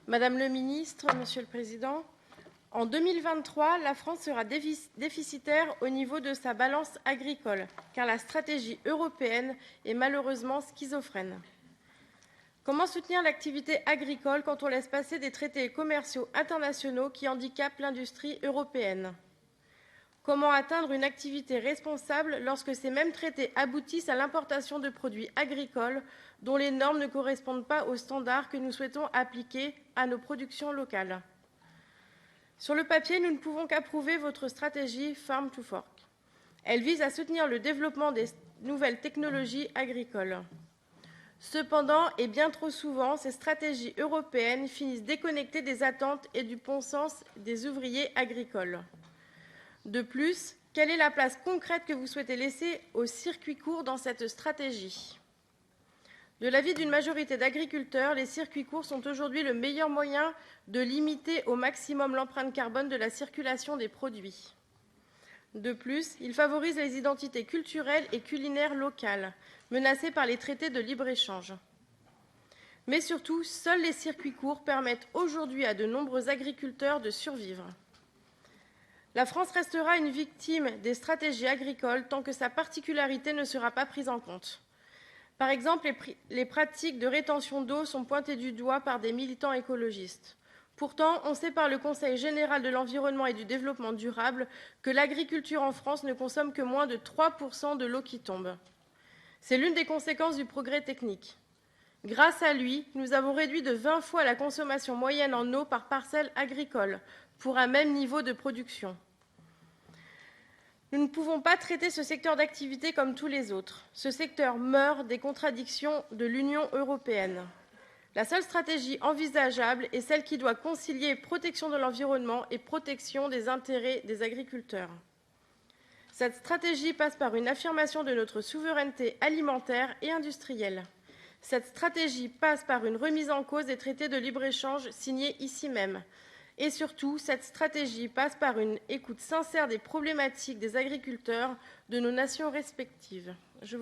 Madame le ministre, Monsieur le Président, en 2023, la France sera déficitaire au niveau de sa balance agricole, car la stratégie européenne est malheureusement schizophrène. Comment soutenir l'activité agricole quand on laisse passer des traités commerciaux internationaux qui handicapent l'industrie européenne? Comment atteindre une activité responsable lorsque ces mêmes traités aboutissent à l'importation de produits agricoles dont les normes ne correspondent pas aux standards que nous souhaitons appliquer à nos productions locales? Sur le papier, nous ne pouvons qu'approuver votre stratégie Farm to Fork. Elle vise à soutenir le développement des nouvelles technologies agricoles. Cependant, et bien trop souvent, ces stratégies européennes finissent déconnectées des attentes et du bon sens des ouvriers agricoles. De plus, quelle est la place concrète que vous souhaitez laisser aux circuits courts dans cette stratégie? De l'avis d'une majorité d'agriculteurs, les circuits courts sont aujourd'hui le meilleur moyen de limiter au maximum l'empreinte carbone de la circulation des produits. De plus, ils favorisent les identités culturelles et culinaires locales, menacées par les traités de libre-échange. Mais surtout, seuls les circuits courts permettent aujourd'hui à de nombreux agriculteurs de survivre. La France restera une victime des stratégies agricoles tant que sa particularité ne sera pas prise en compte. Par exemple, les pratiques de rétention d'eau sont pointées du doigt par des militants écologistes. Pourtant, on sait par le Conseil général de l'environnement et du développement durable que l'agriculture en France ne consomme que moins de 3% de l'eau qui tombe. C'est l'une des conséquences du progrès technique. Grâce à lui, nous avons réduit de 20 fois la consommation moyenne en eau par parcelle agricole, pour un même niveau de production. Nous ne pouvons pas traiter ce secteur d'activité comme tous les autres. Ce secteur meurt des contradictions de l'Union européenne. La seule stratégie envisageable est celle qui doit concilier protection de l'environnement et protection des intérêts des agriculteurs. Cette stratégie passe par une affirmation de notre souveraineté alimentaire et industrielle. Cette stratégie passe par une remise en cause des traités de libre-échange signés ici même. Et surtout, cette stratégie passe par une écoute sincère des problématiques des agriculteurs de nos nations respectives. Je vous remercie.